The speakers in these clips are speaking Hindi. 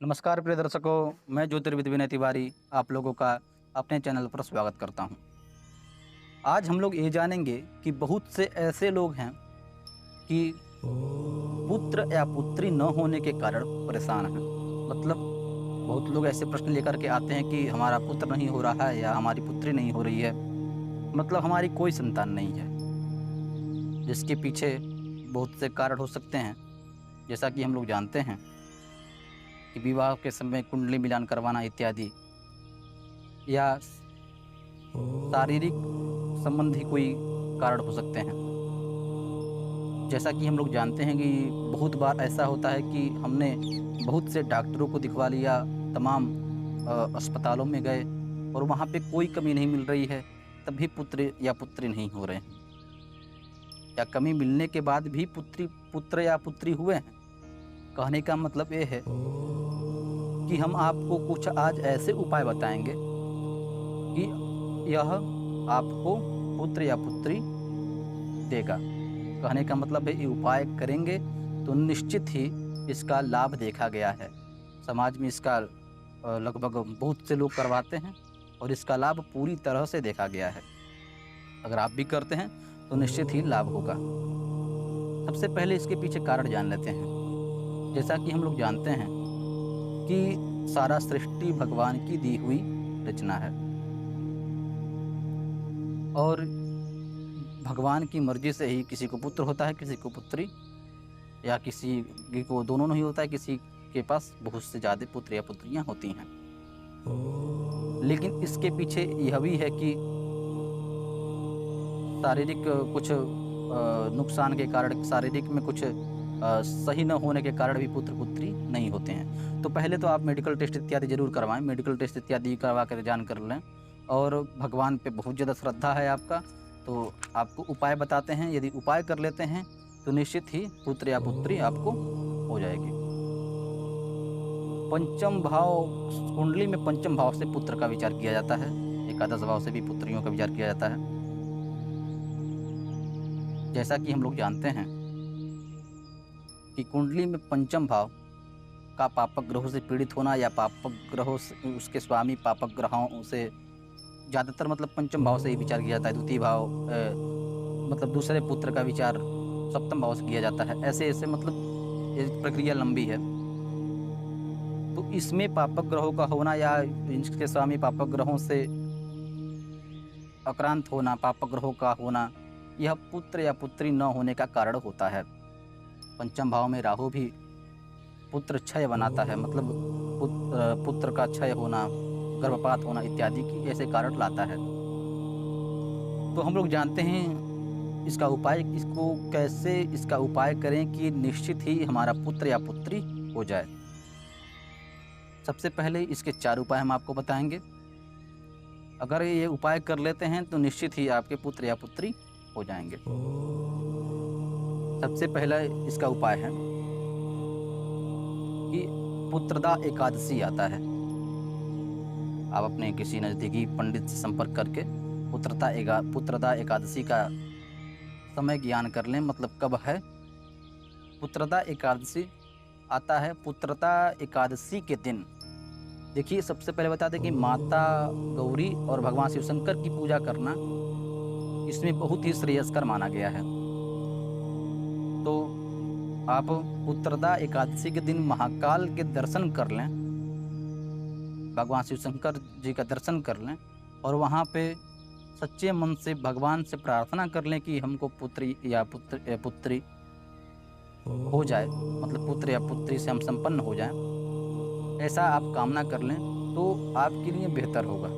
नमस्कार प्रिय दर्शकों, मैं ज्योतिर्विद विनय तिवारी आप लोगों का अपने चैनल पर स्वागत करता हूं। आज हम लोग ये जानेंगे कि बहुत से ऐसे लोग हैं कि पुत्र या पुत्री न होने के कारण परेशान हैं। मतलब बहुत लोग ऐसे प्रश्न लेकर के आते हैं कि हमारा पुत्र नहीं हो रहा है या हमारी पुत्री नहीं हो रही है, मतलब हमारी कोई संतान नहीं है। जिसके पीछे बहुत से कारण हो सकते हैं, जैसा कि हम लोग जानते हैं कि विवाह के समय कुंडली मिलान करवाना इत्यादि, या शारीरिक संबंधी कोई कारण हो सकते हैं। जैसा कि हम लोग जानते हैं कि बहुत बार ऐसा होता है कि हमने बहुत से डॉक्टरों को दिखवा लिया, तमाम अस्पतालों में गए और वहाँ पे कोई कमी नहीं मिल रही है, तब भी पुत्र या पुत्री नहीं हो रहे हैं। या कमी मिलने के बाद भी पुत्र या पुत्री हुए हैं। कहने का मतलब ये है कि हम आपको कुछ आज ऐसे उपाय बताएंगे कि यह आपको पुत्र या पुत्री देगा। कहने का मतलब है ये उपाय करेंगे तो निश्चित ही इसका लाभ देखा गया है। समाज में इसका लगभग बहुत से लोग करवाते हैं और इसका लाभ पूरी तरह से देखा गया है। अगर आप भी करते हैं तो निश्चित ही लाभ होगा। सबसे पहले इसके पीछे कारण जान लेते हैं। जैसा कि हम लोग जानते हैं कि सारा सृष्टि भगवान की दी हुई रचना है और भगवान की मर्जी से ही किसी को पुत्र होता है, किसी को पुत्री, या किसी को दोनों नहीं होता है, किसी के पास बहुत से ज़्यादा पुत्र या पुत्रियां होती हैं। लेकिन इसके पीछे यह भी है कि शारीरिक कुछ नुकसान के कारण, शारीरिक में कुछ सही न होने के कारण भी पुत्र पुत्री नहीं होते हैं। तो पहले तो आप मेडिकल टेस्ट इत्यादि ज़रूर करवाएं, मेडिकल टेस्ट इत्यादि करवा कर जान कर लें। और भगवान पे बहुत ज़्यादा श्रद्धा है आपका, तो आपको उपाय बताते हैं। यदि उपाय कर लेते हैं तो निश्चित ही पुत्र या पुत्री आपको हो जाएगी। पंचम भाव, कुंडली में पंचम भाव से पुत्र का विचार किया जाता है, एकादश भाव से भी पुत्रियों का विचार किया जाता है। जैसा कि हम लोग जानते हैं कि कुंडली में पंचम भाव का पापक ग्रहों से पीड़ित होना या पापक ग्रहों से उसके स्वामी पापक ग्रहों से, ज़्यादातर मतलब पंचम भाव से ही विचार किया जाता है। द्वितीय भाव मतलब दूसरे पुत्र का विचार सप्तम भाव से किया जाता है। ऐसे ऐसे मतलब ये प्रक्रिया लंबी है। तो इसमें पापक ग्रहों का होना या इनके स्वामी पापक ग्रहों से आक्रांत होना, पापक ग्रहों का होना, यह पुत्र या पुत्री न होने का कारण होता है। पंचम भाव में राहु भी पुत्र क्षय बनाता है, मतलब पुत्र का क्षय होना, गर्भपात होना इत्यादि की ऐसे कारण लाता है। तो हम लोग जानते हैं इसका उपाय, इसका उपाय करें कि निश्चित ही हमारा पुत्र या पुत्री हो जाए। सबसे पहले इसके 4 उपाय हम आपको बताएंगे। अगर ये उपाय कर लेते हैं तो निश्चित ही आपके पुत्र या पुत्री हो जाएंगे। सबसे पहला इसका उपाय है कि पुत्रदा एकादशी आता है। आप अपने किसी नज़दीकी पंडित से संपर्क करके पुत्रदा एकादशी का समय ज्ञान कर लें, मतलब कब है। पुत्रदा एकादशी आता है पुत्रदा एकादशी के दिन। देखिए, सबसे पहले बता दें कि माता गौरी और भगवान शिव शंकर की पूजा करना इसमें बहुत ही श्रेयस्कर माना गया है। तो आप पुत्रदा एकादशी के दिन महाकाल के दर्शन कर लें, भगवान शिव शंकर जी का दर्शन कर लें और वहाँ पे सच्चे मन से भगवान से प्रार्थना कर लें कि हमको पुत्री या पुत्री हो जाए, मतलब पुत्र या पुत्री से हम संपन्न हो जाएं। ऐसा आप कामना कर लें तो आपके लिए बेहतर होगा।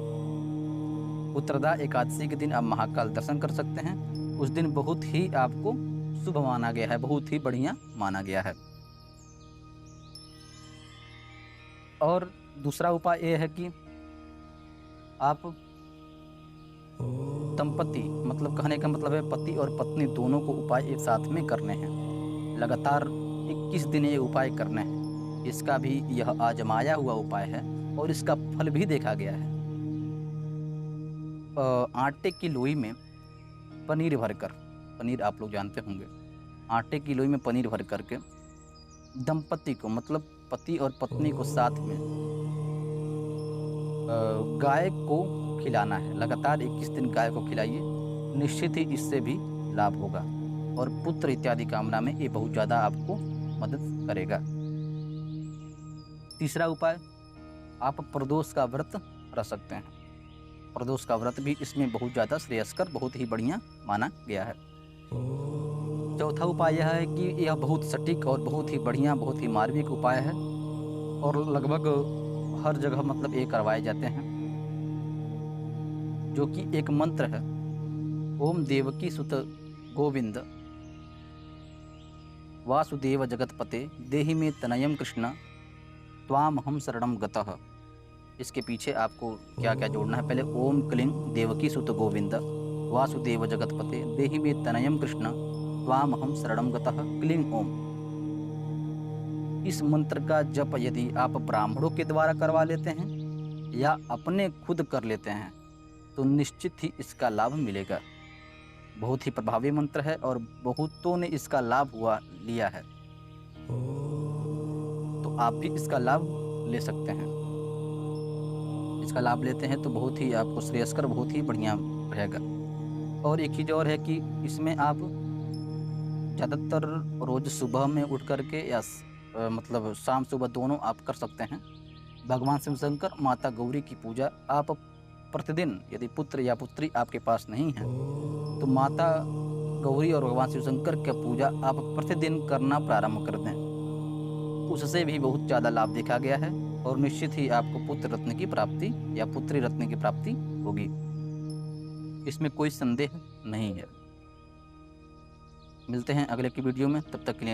पुत्रदा एकादशी के दिन आप महाकाल दर्शन कर सकते हैं। उस दिन बहुत ही आपको शुभ माना गया है, बहुत ही बढ़िया माना गया है। और दूसरा उपाय ये है कि आप दंपति, मतलब कहने का मतलब है पति और पत्नी दोनों को उपाय एक साथ में करने हैं। लगातार 21 दिन ये उपाय करने हैं। इसका भी यह आजमाया हुआ उपाय है और इसका फल भी देखा गया है। आटे की लोई में पनीर भरकर, पनीर आप लोग जानते होंगे, आटे की लोई में पनीर भर करके दंपति को, मतलब पति और पत्नी को साथ में गाय को खिलाना है। लगातार 21 दिन गाय को खिलाइए, निश्चित ही इससे भी लाभ होगा और पुत्र इत्यादि कामना में ये बहुत ज़्यादा आपको मदद करेगा। तीसरा उपाय, आप प्रदोष का व्रत रख सकते हैं। प्रदोष का व्रत भी इसमें बहुत ज़्यादा श्रेयस्कर, बहुत ही बढ़िया माना गया है। चौथा उपाय यह है कि यह बहुत सटीक और बहुत ही बढ़िया, बहुत ही मार्मिक उपाय है और लगभग हर जगह मतलब ये करवाए जाते हैं, जो कि एक मंत्र है, ओम देवकी सुत गोविंद वासुदेव जगतपते देहि में तनयम कृष्ण त्वाम हम शरणम गतः। इसके पीछे आपको क्या क्या जोड़ना है, पहले ओम क्लीं देवकी सुत गोविंद वासुदेव जगतपते देहि में तनयम कृष्ण त्वाम हम शरणम गतः क्लीं ओम। इस मंत्र का जप यदि आप ब्राह्मणों के द्वारा करवा लेते हैं या अपने खुद कर लेते हैं तो निश्चित ही इसका लाभ मिलेगा। बहुत ही प्रभावी मंत्र है और बहुतों ने इसका लाभ लिया है, तो आप भी इसका लाभ ले सकते हैं। इसका लाभ लेते हैं तो बहुत ही आपको श्रेयस्कर, बहुत ही बढ़िया रहेगा। और एक चीज़ और है कि इसमें आप ज़्यादातर रोज़ सुबह में उठ करके या मतलब शाम सुबह दोनों आप कर सकते हैं। भगवान शिव शंकर, माता गौरी की पूजा आप प्रतिदिन, यदि पुत्र या पुत्री आपके पास नहीं है तो माता गौरी और भगवान शिव शंकर की पूजा आप प्रतिदिन करना प्रारंभ कर दें। उससे भी बहुत ज़्यादा लाभ देखा गया है और निश्चित ही आपको पुत्र रत्न की प्राप्ति या पुत्री रत्न की प्राप्ति होगी, इसमें कोई संदेह नहीं है। मिलते हैं अगले की वीडियो में, तब तक के लिए